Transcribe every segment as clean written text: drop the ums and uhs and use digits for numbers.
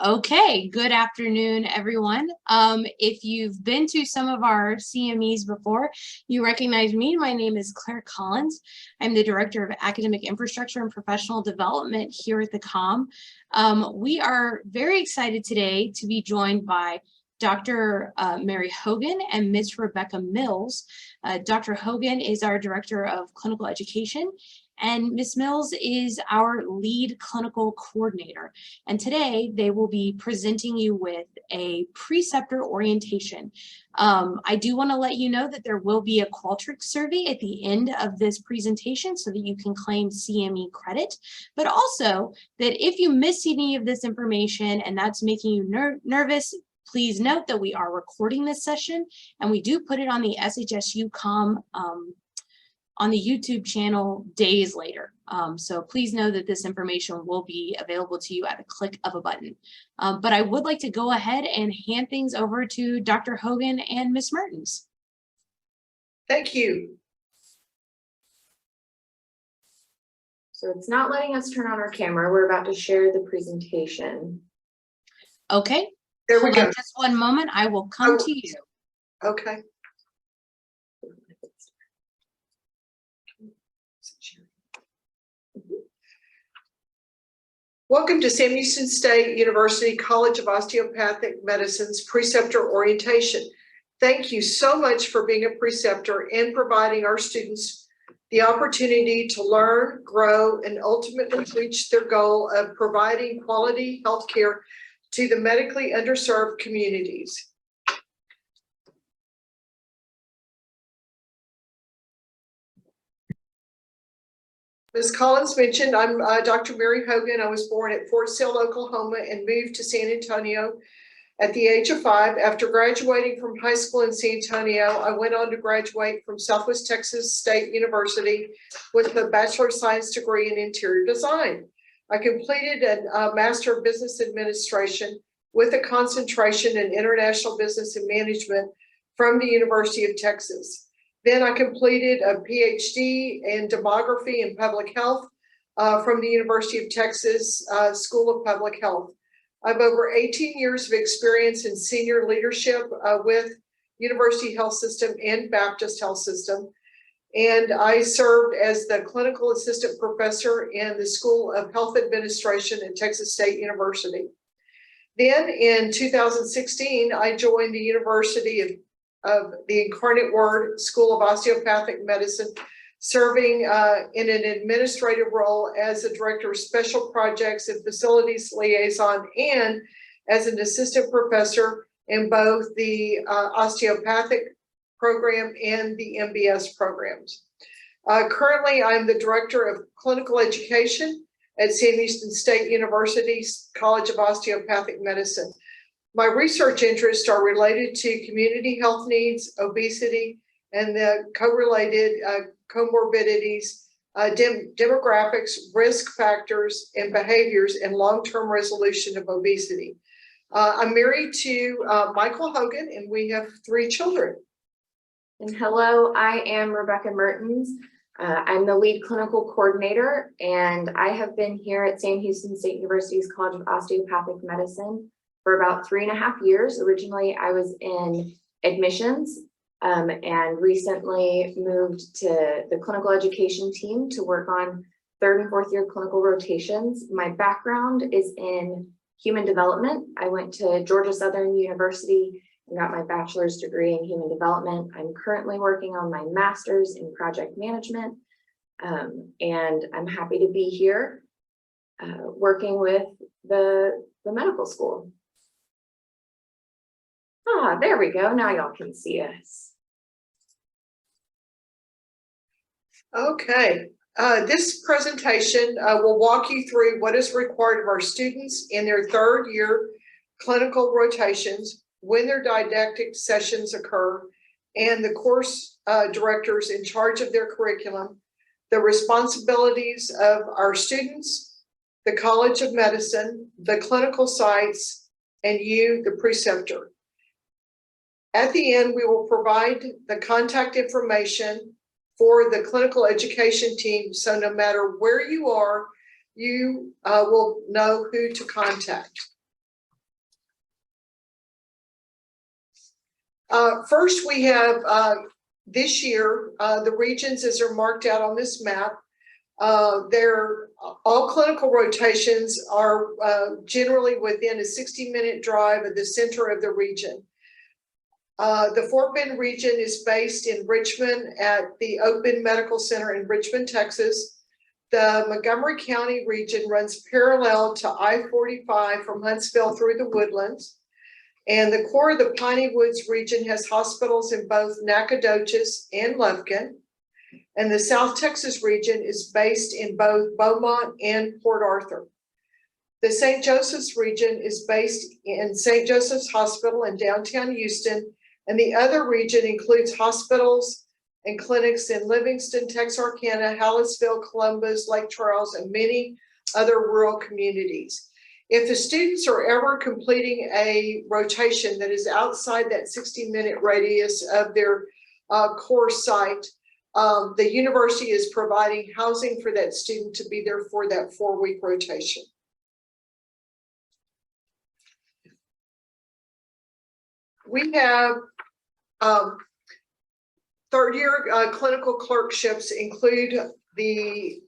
Okay, good afternoon, everyone. If you've been to some of our CMEs before, you recognize me. My name is Claire Collins. I'm the Director of Academic Infrastructure and Professional Development here at the COM. We are very excited today to be joined by Dr. Mary Hogan and Ms. Rebecca Mills. Dr. Hogan is our Director of Clinical Education, and Ms. Mills is our lead clinical coordinator. And today they will be presenting you with a preceptor orientation. I do want to let you know that there will be a Qualtrics survey at the end of this presentation so that you can claim CME credit, but also that if you miss any of this information and that's making you nervous, please note that we are recording this session and we do put it on the SHSU.com on the YouTube channel days later. So please know that this information will be available to you at a click of a button. But I would like to go ahead and hand things over to Dr. Hogan and Ms. Mertens. Thank you. So it's not letting us turn on our camera. We're about to share the presentation. Okay. There we go. Just one moment. I will come to you. Okay. Welcome to Sam Houston State University College of Osteopathic Medicine's Preceptor Orientation. Thank you so much for being a preceptor and providing our students the opportunity to learn, grow, and ultimately reach their goal of providing quality healthcare to the medically underserved communities. As Collins mentioned, I'm Dr. Mary Hogan. I was born at Fort Sill, Oklahoma, and moved to San Antonio at the age of 5. After graduating from high school in San Antonio, I went on to graduate from Southwest Texas State University with a Bachelor of Science degree in Interior Design. I completed a Master of Business Administration with a concentration in International Business and Management from the University of Texas. Then I completed a PhD in Demography and Public Health from the University of Texas School of Public Health. I have over 18 years of experience in senior leadership with University Health System and Baptist Health System. And I served as the clinical assistant professor in the School of Health Administration at Texas State University. Then in 2016, I joined the University of the Incarnate Word School of Osteopathic Medicine, serving in an administrative role as the Director of Special Projects and Facilities Liaison and as an assistant professor in both the osteopathic program and the MBS programs. Currently, I'm the Director of Clinical Education at Sam Houston State University's College of Osteopathic Medicine. My research interests are related to community health needs, obesity, and the correlated comorbidities, demographics, risk factors, and behaviors in long-term resolution of obesity. I'm married to Michael Hogan, and we have 3 children. And hello, I am Rebecca Mertens. I'm the lead clinical coordinator, and I have been here at Sam Houston State University's College of Osteopathic Medicine for about 3.5 years. Originally, I was in admissions and recently moved to the clinical education team to work on 3rd and 4th year clinical rotations. My background is in human development. I went to Georgia Southern University and got my bachelor's degree in human development. I'm currently working on my master's in project management, and I'm happy to be here working with the medical school. There we go. Now y'all can see us. Okay, this presentation will walk you through what is required of our students in their 3rd year clinical rotations, when their didactic sessions occur, and the course directors in charge of their curriculum, the responsibilities of our students, the College of Medicine, the clinical sites, and you, the preceptor. At the end, we will provide the contact information for the clinical education team, so no matter where you are, you will know who to contact. First, we have this year, the regions as are marked out on this map. All clinical rotations are generally within a 60-minute drive of the center of the region. The Fort Bend region is based in Richmond at the Oak Bend Medical Center in Richmond, Texas. The Montgomery County region runs parallel to I-45 from Huntsville through the Woodlands. And the core of the Piney Woods region has hospitals in both Nacogdoches and Lufkin. And the South Texas region is based in both Beaumont and Port Arthur. The St. Joseph's region is based in St. Joseph's Hospital in downtown Houston. And the other region includes hospitals and clinics in Livingston, Texarkana, Hallettsville, Columbus, Lake Charles, and many other rural communities. If the students are ever completing a rotation that is outside that 60-minute radius of their core site, the university is providing housing for that student to be there for that 4-week rotation. We have third-year clinical clerkships include the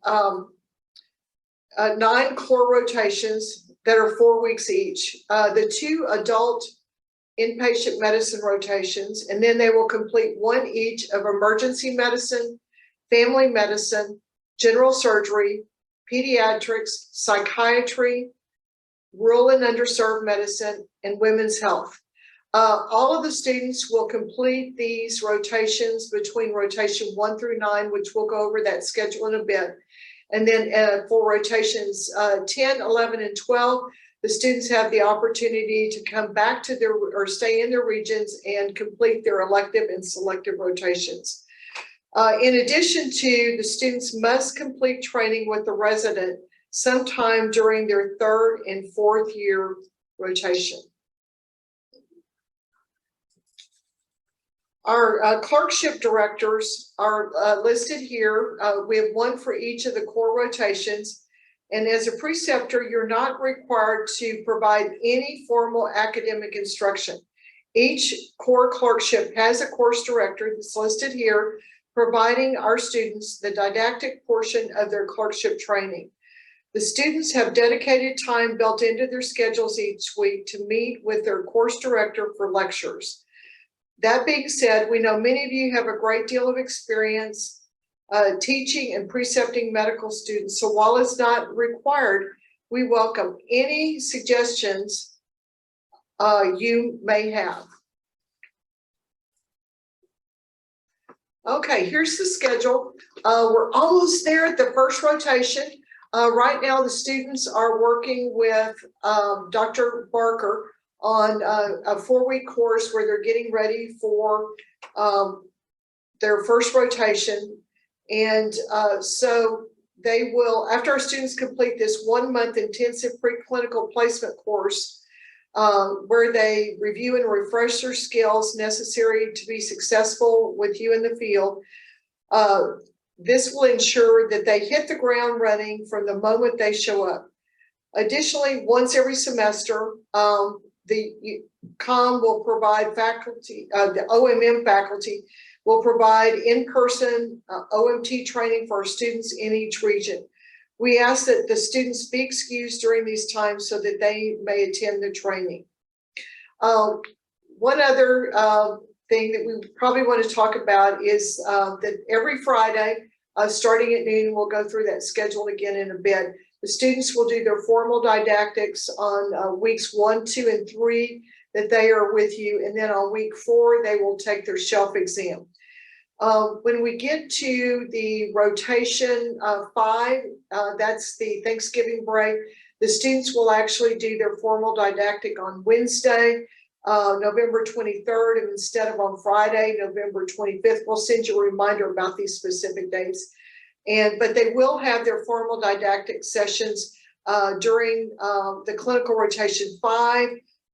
9 core rotations that are 4 weeks each, the 2 adult inpatient medicine rotations, and then they will complete 1 each of emergency medicine, family medicine, general surgery, pediatrics, psychiatry, rural and underserved medicine, and women's health. All of the students will complete these rotations between rotation 1 through 9, which we'll go over that schedule in a bit. And then for rotations 10, 11, and 12, the students have the opportunity to come back to their or stay in their regions and complete their elective and selective rotations. In addition to, the students must complete training with the resident sometime during their 3rd and 4th year rotation. Our clerkship directors are listed here. We have 1 for each of the core rotations. And as a preceptor, you're not required to provide any formal academic instruction. Each core clerkship has a course director that's listed here, providing our students the didactic portion of their clerkship training. The students have dedicated time built into their schedules each week to meet with their course director for lectures. That being said, we know many of you have a great deal of experience teaching and precepting medical students. So while it's not required, we welcome any suggestions you may have. Okay, here's the schedule. We're almost there at the first rotation. Right now, the students are working with Dr. Barker on a 4-week course where they're getting ready for their first rotation. And so they will, after our students complete this 1-month intensive preclinical placement course, where they review and refresh their skills necessary to be successful with you in the field, this will ensure that they hit the ground running from the moment they show up. Additionally, once every semester, the COM will provide faculty, the OMM faculty will provide in-person OMT training for our students in each region. We ask that the students be excused during these times so that they may attend the training. One other thing that we probably want to talk about is that every Friday, starting at noon, we'll go through that schedule again in a bit. The students will do their formal didactics on weeks 1, 2, and 3 that they are with you. And then on week 4, they will take their shelf exam. When we get to the rotation 5, that's the Thanksgiving break, the students will actually do their formal didactic on Wednesday, November 23rd, and instead of on Friday, November 25th. We'll send you a reminder about these specific dates. But they will have their formal didactic sessions during the clinical rotation 5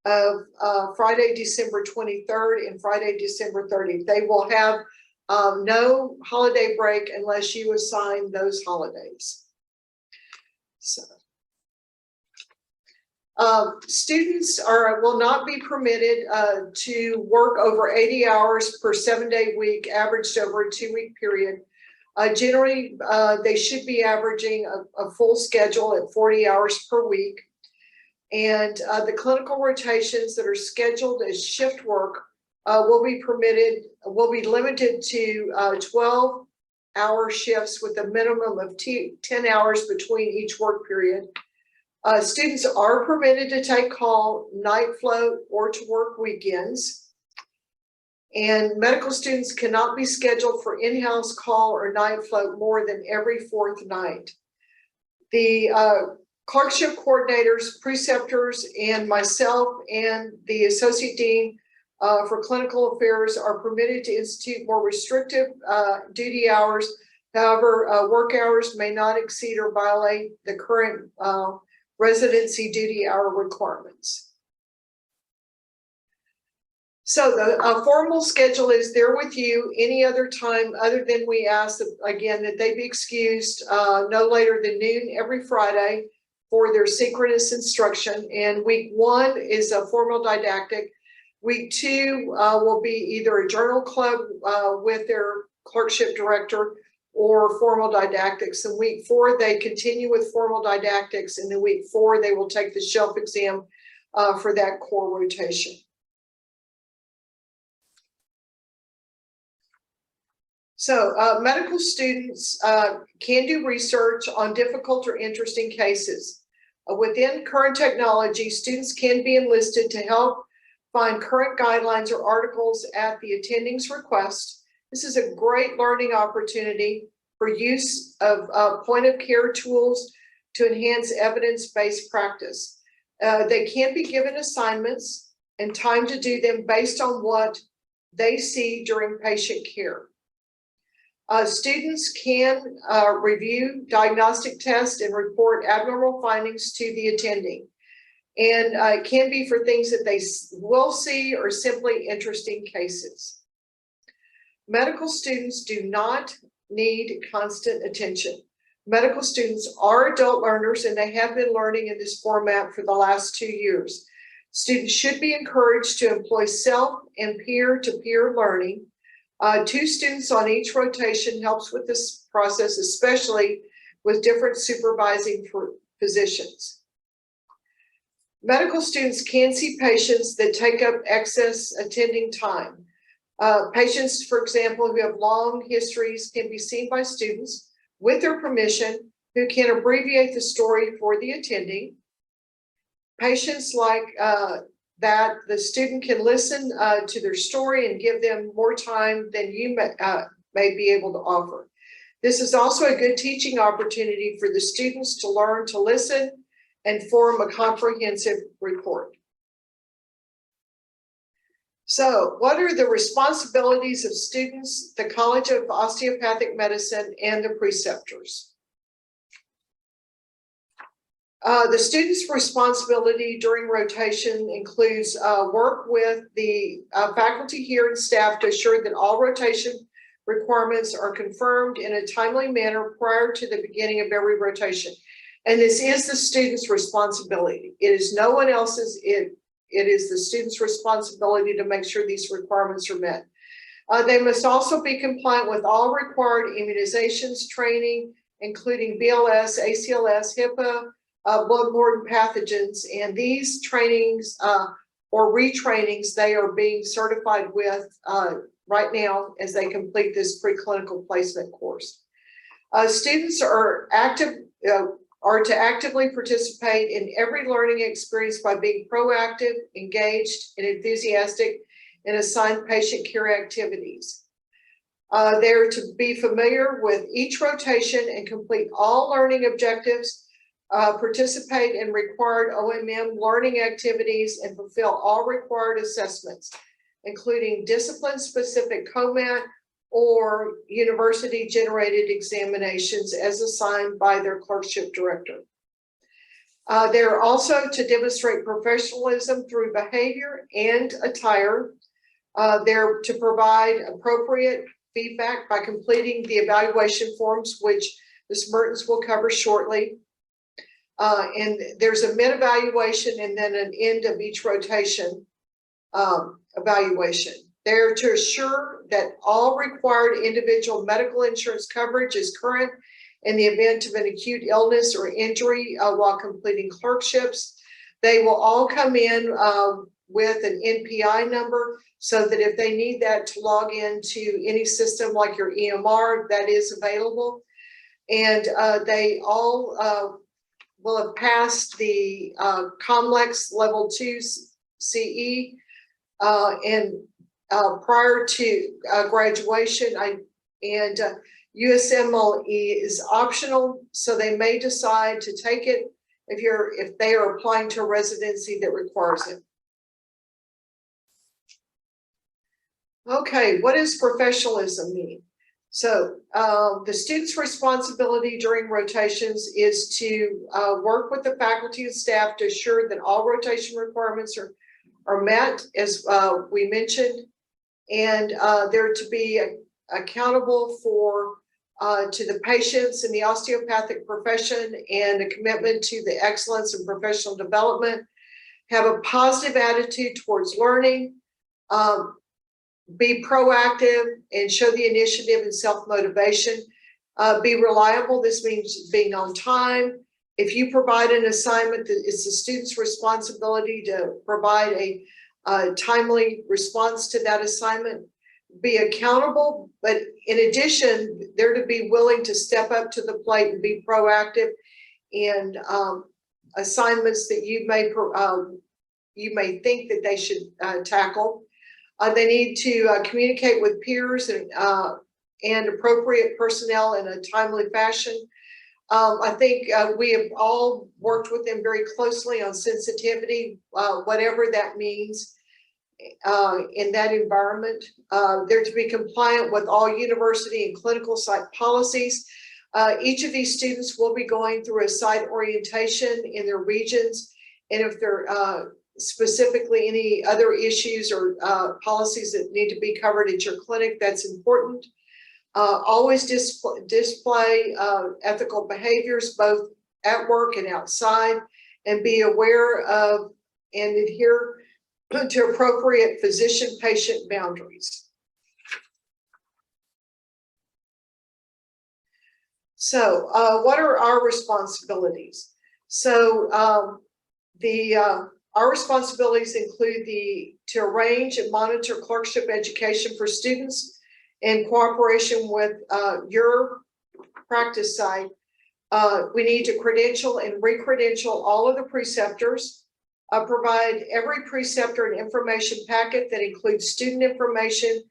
of Friday, December 23rd and Friday, December 30th. They will have no holiday break unless you assign those holidays. So, Students will not be permitted to work over 80 hours per 7-day week, averaged over a 2-week period. Generally, they should be averaging a full schedule at 40 hours per week. And the clinical rotations that are scheduled as shift work will be limited to 12-hour shifts with a minimum of 10 hours between each work period. Students are permitted to take call, night float, or to work weekends. And medical students cannot be scheduled for in-house call or night float more than every 4th night. The clerkship coordinators, preceptors, and myself and the associate dean for clinical affairs are permitted to institute more restrictive duty hours. However, work hours may not exceed or violate the current residency duty hour requirements. So the formal schedule is there with you any other time other than we ask that, again, that they be excused no later than noon every Friday for their synchronous instruction. And week 1 is a formal didactic. Week 2 will be either a journal club with their clerkship director or formal didactics. In week 4, they continue with formal didactics. And in week 4, they will take the shelf exam for that core rotation. So medical students can do research on difficult or interesting cases. Within current technology, students can be enlisted to help find current guidelines or articles at the attending's request. This is a great learning opportunity for use of point-of-care tools to enhance evidence-based practice. They can be given assignments and time to do them based on what they see during patient care. Students can review diagnostic tests and report abnormal findings to the attending. And it can be for things that they will see or simply interesting cases. Medical students do not need constant attention. Medical students are adult learners and they have been learning in this format for the last 2 years. Students should be encouraged to employ self and peer-to-peer learning. 2 students on each rotation helps with this process, especially with different supervising physicians. Medical students can see patients that take up excess attending time. Patients, for example, who have long histories can be seen by students with their permission who can abbreviate the story for the attending. Patients like that the student can listen to their story and give them more time than you may be able to offer. This is also a good teaching opportunity for the students to learn to listen and form a comprehensive report. So what are the responsibilities of students, the College of Osteopathic Medicine, and the preceptors? The student's responsibility during rotation includes work with the faculty here and staff to assure that all rotation requirements are confirmed in a timely manner prior to the beginning of every rotation. And this is the student's responsibility. It is no one else's. It is the student's responsibility to make sure these requirements are met. They must also be compliant with all required immunizations training, including BLS, ACLS, HIPAA, bloodborne pathogens, and these trainings or retrainings they are being certified with right now as they complete this preclinical placement course. Students are to actively participate in every learning experience by being proactive, engaged, and enthusiastic in assigned patient care activities. They're to be familiar with each rotation and complete all learning objectives, participate in required OMM learning activities, and fulfill all required assessments, including discipline-specific COMAT or university-generated examinations as assigned by their clerkship director. They're also to demonstrate professionalism through behavior and attire. They're to provide appropriate feedback by completing the evaluation forms, which Ms. Mertens will cover shortly. And there's a mid-evaluation and then an end of each rotation evaluation. They're to assure that all required individual medical insurance coverage is current in the event of an acute illness or injury while completing clerkships. They will all come in with an NPI number so that if they need that to log into any system like your EMR, that is available. And they all will have passed the COMLEX Level 2 CE and prior to graduation, USMLE is optional, so they may decide to take it if they are applying to a residency that requires it. Okay, what does professionalism mean? So the student's responsibility during rotations is to work with the faculty and staff to assure that all rotation requirements are met, as we mentioned, and they're to be accountable for to the patients in the osteopathic profession and a commitment to the excellence in professional development, have a positive attitude towards learning, be proactive and show the initiative and self-motivation, be reliable. This means being on time. If you provide an assignment, it's the student's responsibility to provide a timely response to that assignment. Be accountable, but in addition, they're to be willing to step up to the plate and be proactive in assignments that you may think that they should tackle. They need to communicate with peers and appropriate personnel in a timely fashion. I think we have all worked with them very closely on sensitivity, whatever that means in that environment. They're to be compliant with all university and clinical site policies. Each of these students will be going through a site orientation in their regions, and if there are specifically any other issues or policies that need to be covered at your clinic, that's important. Always display ethical behaviors both at work and outside, and be aware of and adhere to appropriate physician-patient boundaries. So what are our responsibilities? So our responsibilities include to arrange and monitor clerkship education for students in cooperation with your practice site. We need to credential and re-credential all of the preceptors, provide every preceptor an information packet that includes student information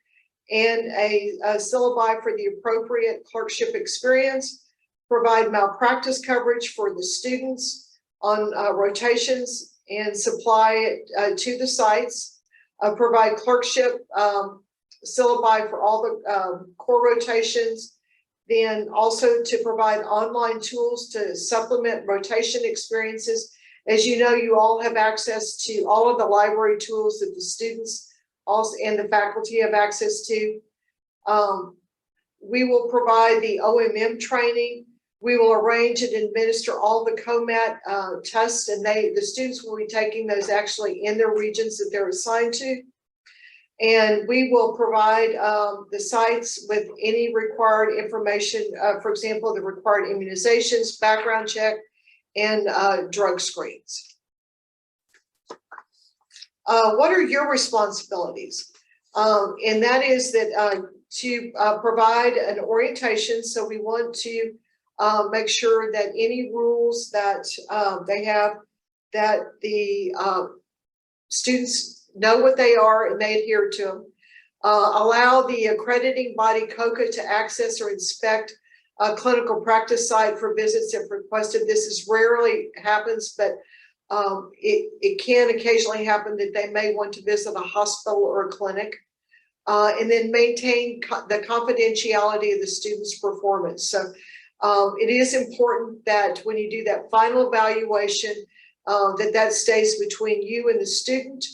and a syllabi for the appropriate clerkship experience, provide malpractice coverage for the students on rotations and supply it to the sites, provide clerkship syllabi for all the core rotations, then also to provide online tools to supplement rotation experiences. As you know, you all have access to all of the library tools that the students also and the faculty have access to. We will provide the OMM training. We will arrange and administer all the COMAT tests, and the students will be taking those actually in their regions that they're assigned to. And we will provide the sites with any required information, for example, the required immunizations, background check, and drug screens. What are your responsibilities? And that is that to provide an orientation. So we want to make sure that any rules that they have, that the students know what they are and they adhere to them. Allow the accrediting body COCA to access or inspect a clinical practice site for visits if requested. This is rarely happens, but it can occasionally happen that they may want to visit a hospital or a clinic. And then maintain the confidentiality of the student's performance. So it is important that when you do that final evaluation, that stays between you and the student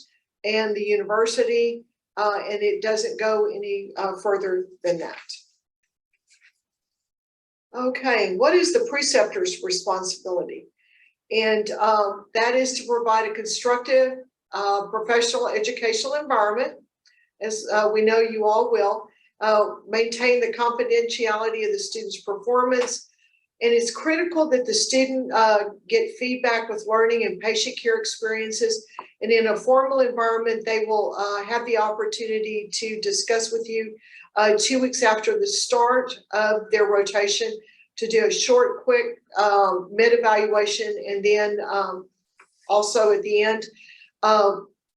and the university, and it doesn't go any further than that. Okay, what is the preceptor's responsibility? And that is to provide a constructive, professional educational environment, as we know you all will, maintain the confidentiality of the student's performance. And it's critical that the student get feedback with learning and patient care experiences. And in a formal environment, they will have the opportunity to discuss with you 2 weeks after the start of their rotation to do a short, quick mid-evaluation, and then also at the end.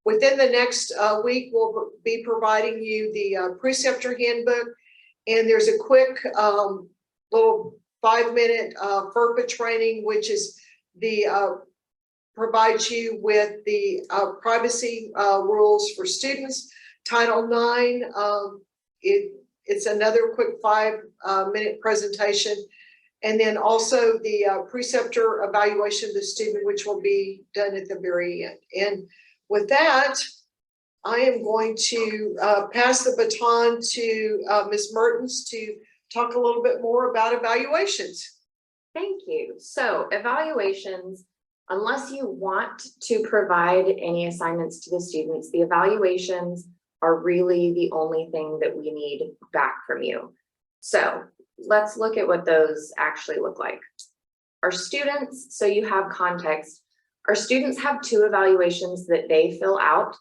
Within the next week, we'll be providing you the preceptor handbook, and there's a quick little 5-minute FERPA training, which is the provides you with the privacy rules for students. Title IX, it's another quick 5-minute presentation. And then also the preceptor evaluation of the student, which will be done at the very end. And with that, I am going to pass the baton to Ms. Mertens to talk a little bit more about evaluations. Thank you. So evaluations, unless you want to provide any assignments to the students, the evaluations are really the only thing that we need back from you. So let's look at what those actually look like. Our students, so you have context, our students have 2 evaluations that they fill out.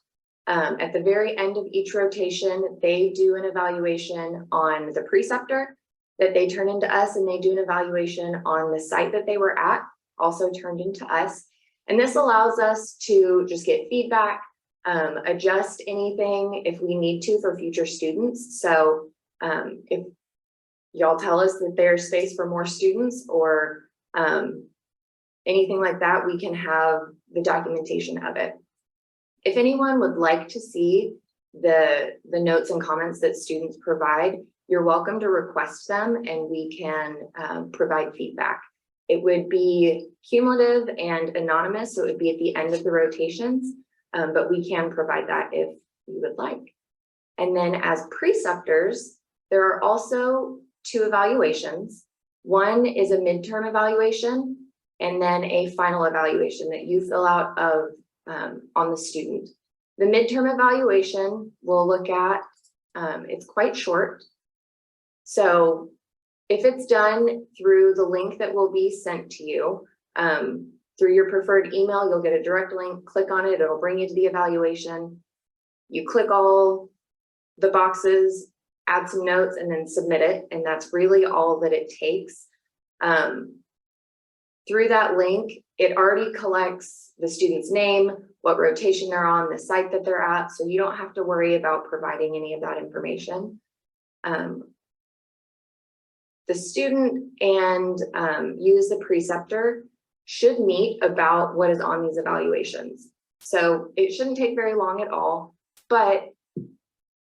At the very end of each rotation, they do an evaluation on the preceptor that they turn into us, and they do an evaluation on the site that they were at, also turned into us. And this allows us to just get feedback, adjust anything if we need to for future students. So if y'all tell us that there's space for more students or anything like that, we can have the documentation of it. If anyone would like to see the notes and comments that students provide, you're welcome to request them and we can provide feedback. It would be cumulative and anonymous, so it would be at the end of the rotations, but we can provide that if you would like. And then as preceptors, there are also 2 evaluations. One is a midterm evaluation and then a final evaluation that you fill out of on the student. The midterm evaluation we'll look at, it's quite short. So if it's done through the link that will be sent to you, through your preferred email, you'll get a direct link, click on it, it'll bring you to the evaluation. You click all the boxes, add some notes, and then submit it. And that's really all that it takes. Through that link, it already collects the student's name, what rotation they're on, the site that they're at, so you don't have to worry about providing any of that information. The student and you as the preceptor should meet about what is on these evaluations. So it shouldn't take very long at all, but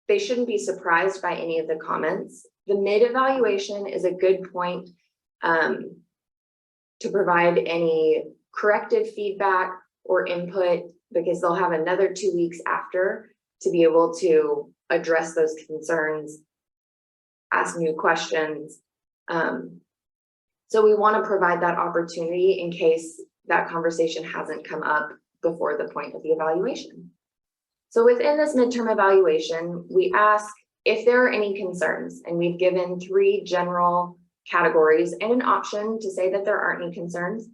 they shouldn't be surprised by any of the comments. The mid-evaluation is a good point to provide any corrective feedback or input, because they'll have another 2 weeks after to be able to address those concerns, ask new questions. So we want to provide that opportunity in case that conversation hasn't come up before the point of the evaluation. So within this midterm evaluation, we ask if there are any concerns, and we've given 3 general categories and an option to say that there aren't any concerns,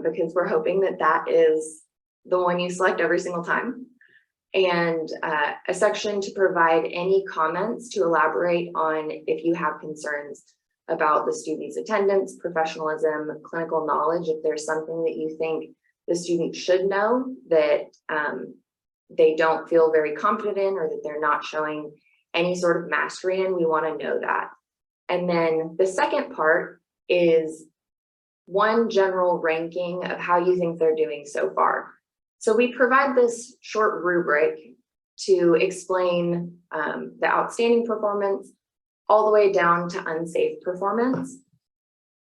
because we're hoping that that is the one you select every single time. And a section to provide any comments to elaborate on if you have concerns about the student's attendance, professionalism, clinical knowledge. If there's something that you think the student should know that they don't feel very confident in, or that they're not showing any sort of mastery in, we want to know that. And then the second part is one general ranking of how you think they're doing so far. So we provide this short rubric to explain the outstanding performance all the way down to unsafe performance.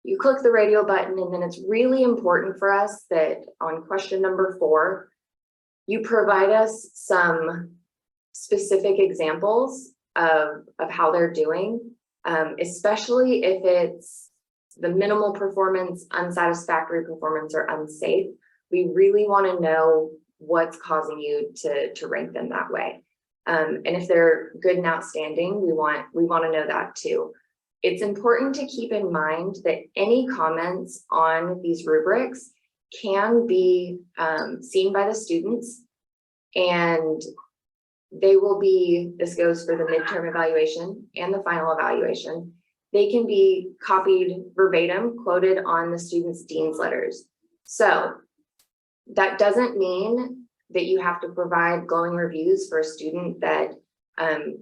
You click the radio button, and then it's really important for us that on question number 4, you provide us some specific examples of how they're doing, especially if it's the minimal performance, unsatisfactory performance, or unsafe. We really want to know what's causing you to rank them that way. And if they're good and outstanding, we want to know that too. It's important to keep in mind that any comments on these rubrics can be seen by the students, and they will be, this goes for the midterm evaluation and the final evaluation, they can be copied verbatim, quoted on the students' dean's letters. So that doesn't mean that you have to provide glowing reviews for a student that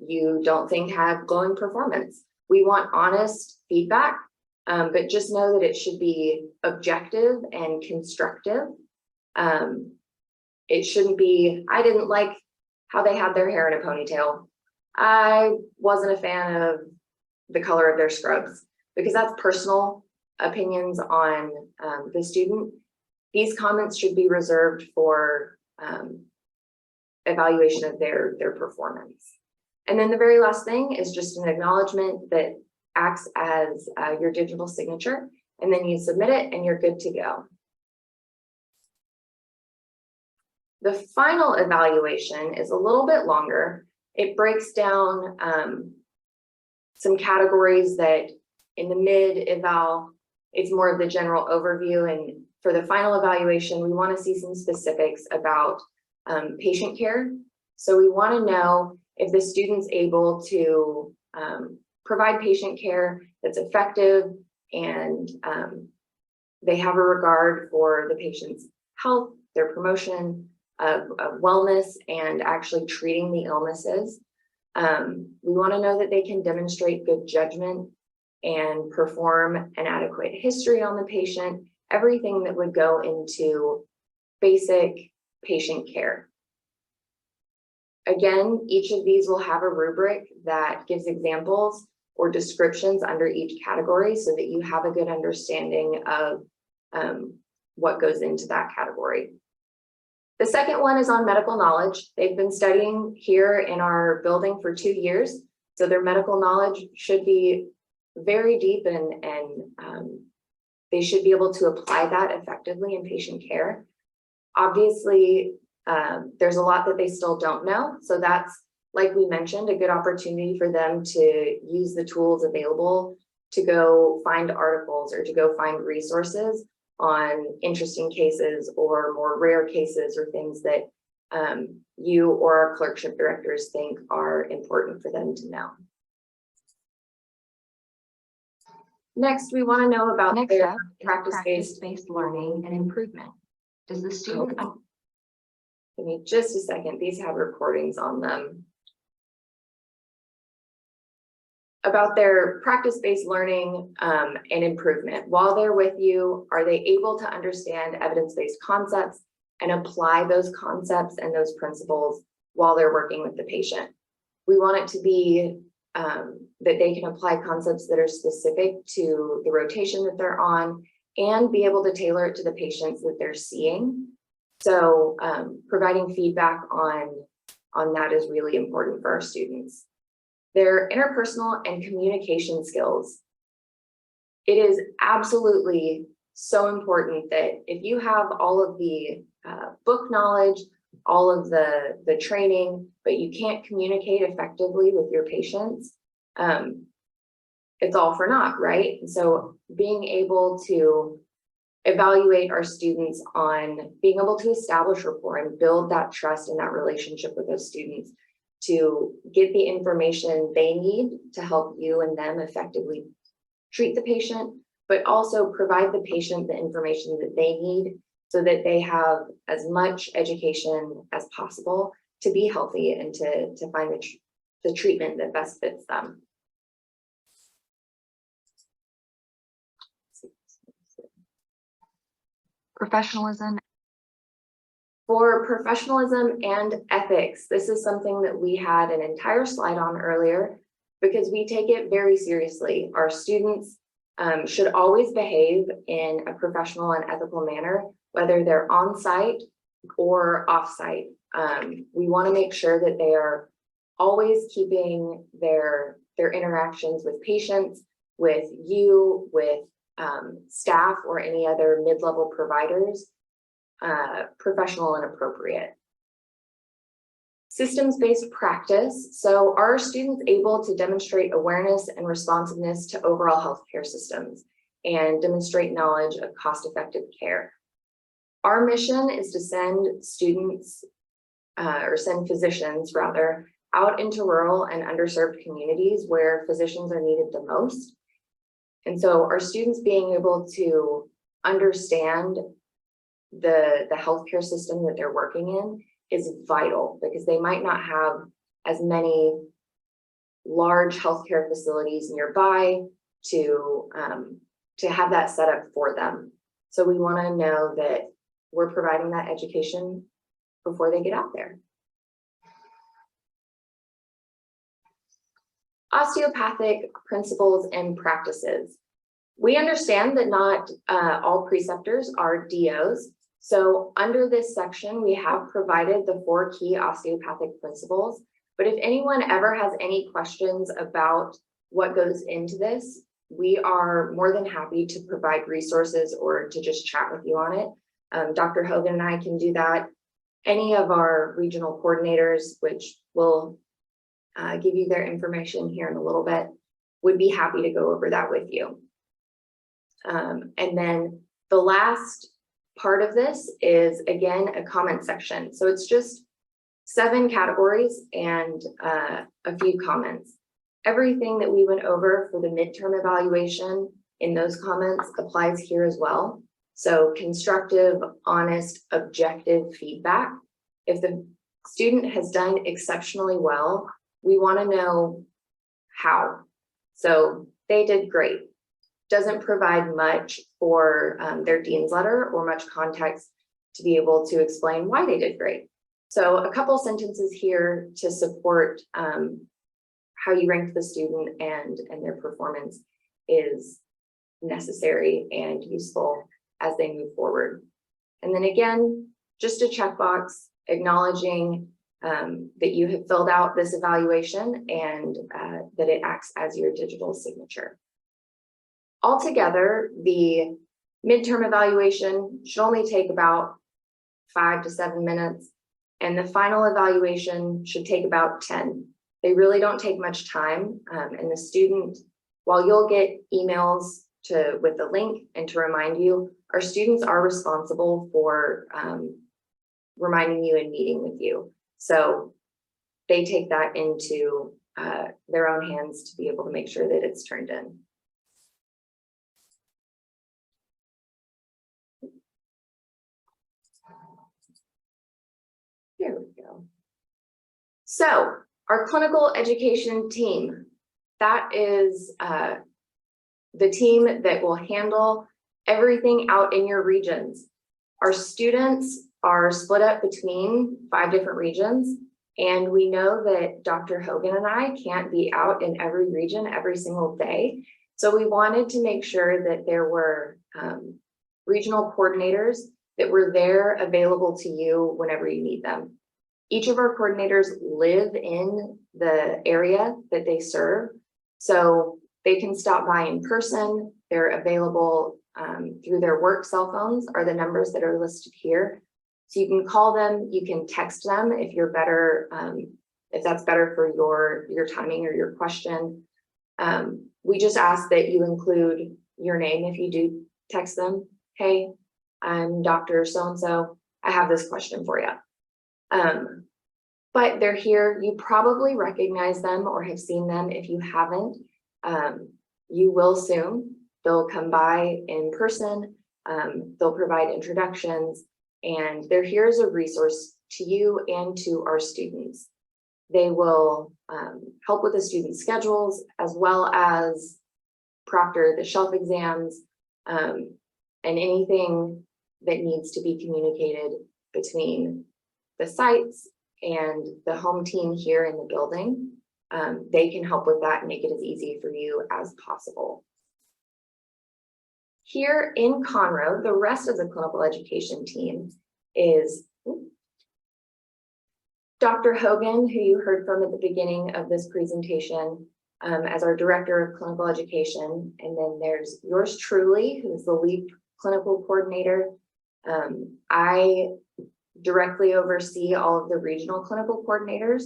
you don't think had glowing performance. We want honest feedback, but just know that it should be objective and constructive. It shouldn't be, I didn't like how they had their hair in a ponytail. I wasn't a fan of the color of their scrubs, because that's personal opinions on the student. These comments should be reserved for evaluation of their performance. And then the very last thing is just an acknowledgement that acts as your digital signature, and then you submit it and you're good to go. The final evaluation is a little bit longer. It breaks down some categories that in the mid-eval, it's more of the general overview, and for the final evaluation, we want to see some specifics about patient care. So we want to know if the student's able to provide patient care that's effective, and they have a regard for the patient's health, their promotion of wellness, and actually treating the illnesses. We want to know that they can demonstrate good judgment and perform an adequate history on the patient, everything that would go into basic patient care. Again, each of these will have a rubric that gives examples or descriptions under each category so that you have a good understanding of what goes into that category. The second one is on medical knowledge. They've been studying here in our building for 2 years, so their medical knowledge should be very deep, and they should be able to apply that effectively in patient care. Obviously, there's a lot that they still don't know, so that's, like we mentioned, a good opportunity for them to use the tools available to go find articles or to go find resources on interesting cases or more rare cases, or things that you or our clerkship directors think are important for them to know. Next, we want to know about their practice-based learning and improvement. Does the student? Give me just a second. These have recordings on them. About their practice-based learning and improvement. While they're with you, are they able to understand evidence-based concepts and apply those concepts and those principles while they're working with the patient? We want it to be that they can apply concepts that are specific to the rotation that they're on, and be able to tailor it to the patients that they're seeing. So providing feedback on that is really important for our students. Their interpersonal and communication skills. It is absolutely so important that if you have all of the book knowledge, all of the training, but you can't communicate effectively with your patients, it's all for naught, right? And so being able to evaluate our students on being able to establish rapport and build that trust and that relationship with those students to get the information they need to help you and them effectively treat the patient, but also provide the patient the information that they need so that they have as much education as possible to be healthy and to find the treatment that best fits them. Professionalism. For professionalism and ethics, this is something that we had an entire slide on earlier because we take it very seriously. Our students should always behave in a professional and ethical manner, whether they're on site or off site. We want to make sure that they are always keeping their interactions with patients, with you, with staff or any other mid-level providers professional and appropriate. Systems-based practice. So are students able to demonstrate awareness and responsiveness to overall healthcare systems and demonstrate knowledge of cost-effective care? Our mission is to send students or send physicians rather out into rural and underserved communities where physicians are needed the most. And so our students being able to understand the healthcare system that they're working in is vital, because they might not have as many large healthcare facilities nearby to have that set up for them. So we want to know that we're providing that education before they get out there. Osteopathic principles and practices. We understand that not all preceptors are DOs. So under this section, we have provided the 4 key osteopathic principles. But if anyone ever has any questions about what goes into this, we are more than happy to provide resources or to just chat with you on it. Dr. Hogan and I can do that. Any of our regional coordinators, which will give you their information here in a little bit, would be happy to go over that with you. And then the last part of this is, again, a comment section. So it's just 7 categories and a few comments. Everything that we went over for the midterm evaluation in those comments applies here as well. So constructive, honest, objective feedback. If the student has done exceptionally well, we want to know how. So they did great. Doesn't provide much for their dean's letter or much context to be able to explain why they did great. So a couple sentences here to support how you ranked the student and their performance is necessary and useful as they move forward. And then again, just a checkbox acknowledging that you have filled out this evaluation and that it acts as your digital signature. Altogether, the midterm evaluation should only take about 5 to 7 minutes, and the final evaluation should take about 10. They really don't take much time, and the student, while you'll get emails with the link and to remind you, our students are responsible for reminding you and meeting with you. So they take that into their own hands to be able to make sure that it's turned in. Here we go. So our clinical education team, that is the team that will handle everything out in your regions. Our students are split up between 5 different regions, and we know that Dr. Hogan and I can't be out in every region every single day. So we wanted to make sure that there were regional coordinators that were there available to you whenever you need them. Each of our coordinators live in the area that they serve, so they can stop by in person. They're available through their work cell phones, are the numbers that are listed here. So you can call them, you can text them if you're better, if that's better for your timing or your question. We just ask that you include your name if you do text them. Hey, I'm Dr. So-and-so, I have this question for you. But they're here, you probably recognize them or have seen them. If you haven't, you will soon. They'll come by in person, they'll provide introductions, and they're here as a resource to you and to our students. They will help with the student schedules as well as proctor the shelf exams and anything that needs to be communicated between the sites and the home team here in the building. They can help with that and make it as easy for you as possible. Here in Conroe, the rest of the clinical education team is Dr. Hogan, who you heard from at the beginning of this presentation, as our Director of Clinical Education. And then there's yours truly, who is the lead clinical coordinator. I directly oversee all of the regional clinical coordinators.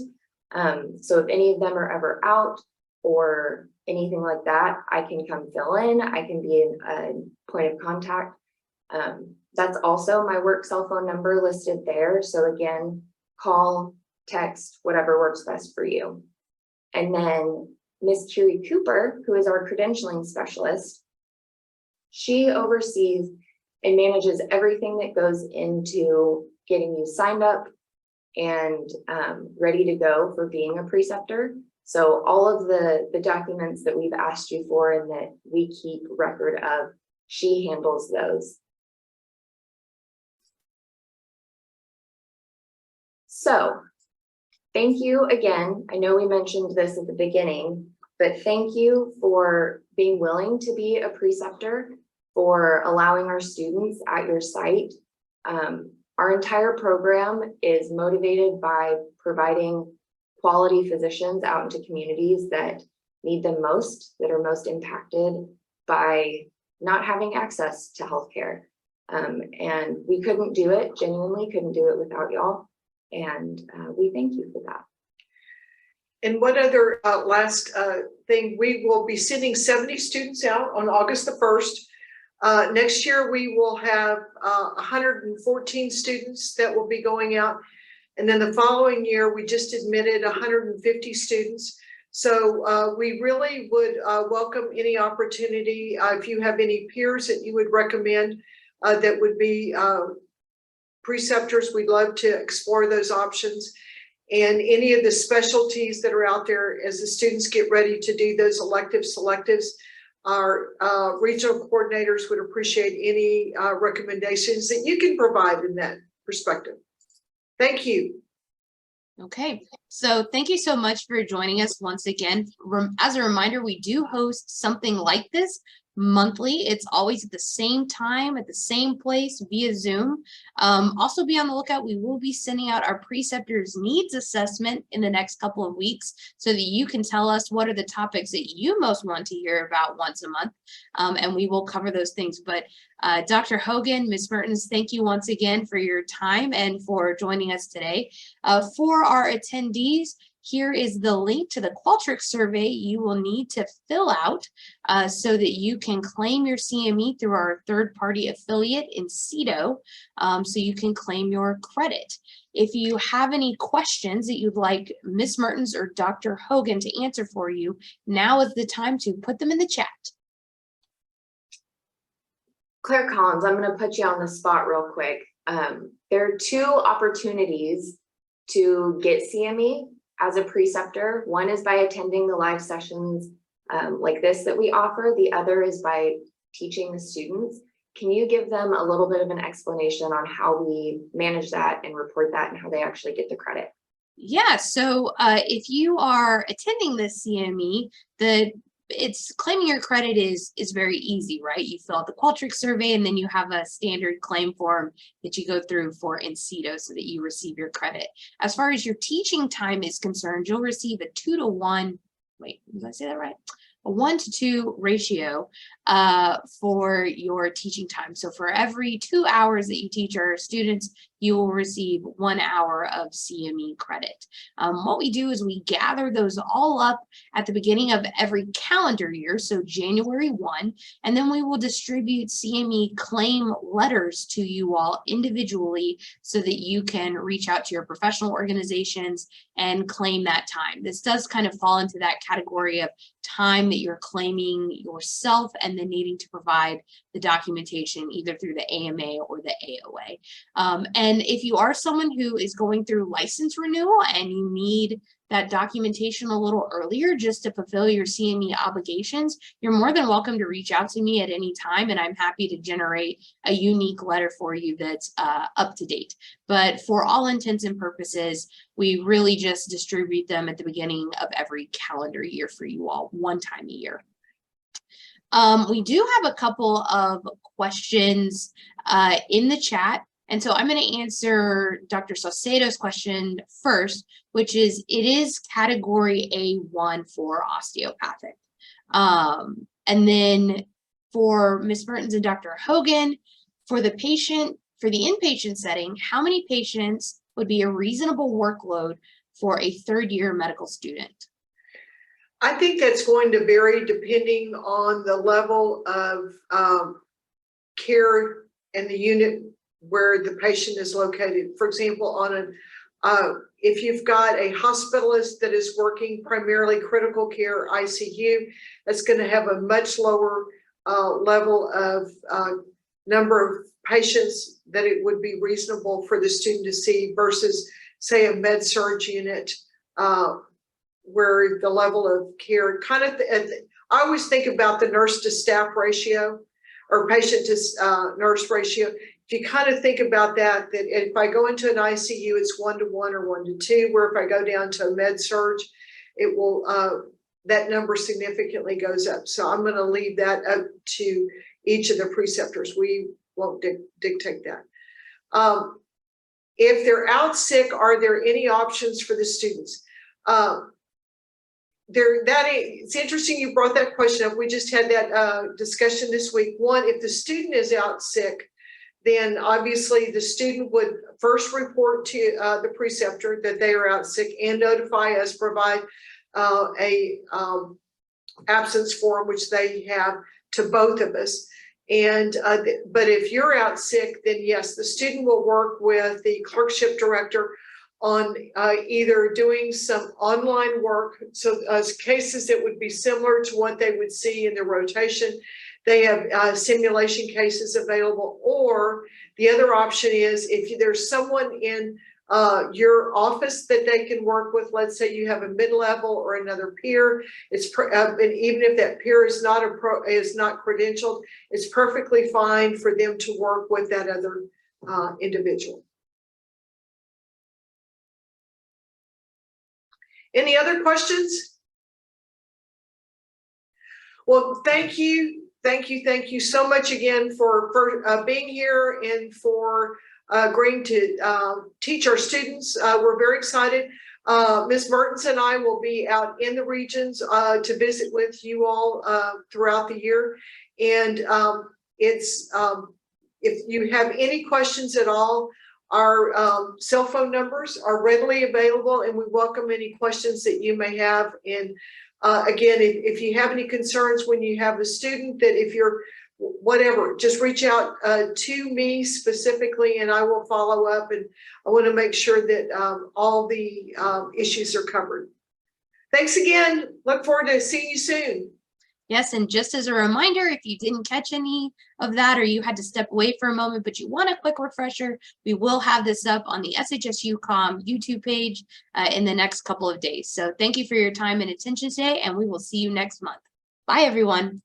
So if any of them are ever out or anything like that, I can come fill in. I can be a point of contact. That's also my work cell phone number listed there. So again, call, text, whatever works best for you. And then Miss Curie Cooper, who is our credentialing specialist, she oversees and manages everything that goes into getting you signed up and ready to go for being a preceptor. So all of the documents that we've asked you for and that we keep record of, she handles those. So thank you again. I know we mentioned this at the beginning, but thank you for being willing to be a preceptor, for allowing our students at your site. Our entire program is motivated by providing quality physicians out into communities that need them most, that are most impacted by not having access to healthcare. And we couldn't do it, genuinely couldn't do it without y'all. And we thank you for that. And one other last thing, we will be sending 70 students out on August the 1st. Next year, we will have 114 students that will be going out. And then the following year, we just admitted 150 students. So we really would welcome any opportunity. If you have any peers that you would recommend that would be preceptors, we'd love to explore those options. And any of the specialties that are out there as the students get ready to do those elective selectives, our regional coordinators would appreciate any recommendations that you can provide in that perspective. Thank you. Okay, so thank you so much for joining us once again. As a reminder, we do host something like this monthly. It's always at the same time, at the same place via Zoom. Also be on the lookout. We will be sending out our preceptors needs assessment in the next couple of weeks so that you can tell us what are the topics that you most want to hear about once a month. And we will cover those things. But Dr. Hogan, Ms. Mertens, thank you once again for your time and for joining us today. For our attendees, here is the link to the Qualtrics survey you will need to fill out so that you can claim your CME through our third-party affiliate Incedo, so you can claim your credit. If you have any questions that you'd like Ms. Mertens or Dr. Hogan to answer for you, now is the time to put them in the chat. Claire Collins, I'm going to put you on the spot real quick. There are two opportunities to get CME as a preceptor. One is by attending the live sessions like this that we offer. The other is by teaching the students. Can you give them a little bit of an explanation on how we manage that and report that and how they actually get the credit? Yeah, so if you are attending the CME, it's claiming your credit is very easy, right? You fill out the Qualtrics survey and then you have a standard claim form that you go through for Incedo so that you receive your credit. As far as your teaching time is concerned, you'll receive a 2-to-1, wait, did I say that right? A 1-to-2 ratio for your teaching time. So for every 2 hours that you teach our students, you will receive 1 hour of CME credit. What we do is we gather those all up at the beginning of every calendar year, so January 1, and then we will distribute CME claim letters to you all individually so that you can reach out to your professional organizations and claim that time. This does kind of fall into that category of time that you're claiming yourself and then needing to provide the documentation either through the AMA or the AOA. And if you are someone who is going through license renewal and you need that documentation a little earlier just to fulfill your CME obligations, you're more than welcome to reach out to me at any time, and I'm happy to generate a unique letter for you that's up to date. But for all intents and purposes, we really just distribute them at the beginning of every calendar year for you all, one time a year. We do have a couple of questions in the chat. And so I'm going to answer Dr. Saucedo's question first, which is it is category A1 for osteopathic. And then for Ms. Mertens and Dr. Hogan, for the inpatient setting, how many patients would be a reasonable workload for a third-year medical student? I think that's going to vary depending on the level of care and the unit where the patient is located. For example, if you've got a hospitalist that is working primarily critical care ICU, that's going to have a much lower level of number of patients that it would be reasonable for the student to see versus, say, a med-surg unit where the level of care I always think about the nurse to staff ratio or patient to nurse ratio. If you kind of think about that if I go into an ICU, it's 1-to-1 or 1-to-2, where if I go down to a med-surg, it will, that number significantly goes up. So I'm going to leave that up to each of the preceptors. We won't dictate that. If they're out sick, are there any options for the students? It's interesting you brought that question up. We just had that discussion this week. One, if the student is out sick, then obviously the student would first report to the preceptor that they are out sick and notify us, provide a absence form, which they have to both of us. And but if you're out sick, then yes, the student will work with the clerkship director on either doing some online work. So cases that would be similar to what they would see in the rotation. They have simulation cases available, or the other option is if there's someone in your office that they can work with. Let's say you have a mid-level or another peer. And even if that peer is not credentialed, it's perfectly fine for them to work with that other individual. Any other questions? Well, thank you so much again for being here and for agreeing to teach our students. We're very excited. Ms. Mertens and I will be out in the regions to visit with you all throughout the year. And if you have any questions at all, our cell phone numbers are readily available, and we welcome any questions that you may have. And again, if you have any concerns when you have a student, that if you're whatever, just reach out to me specifically and I will follow up. And I want to make sure that all the issues are covered. Thanks again. Look forward to seeing you soon. Yes, and just as a reminder, if you didn't catch any of that or you had to step away for a moment, but you want a quick refresher, we will have this up on the SHSUCOM YouTube page in the next couple of days. So thank you for your time and attention today, and we will see you next month. Bye, everyone.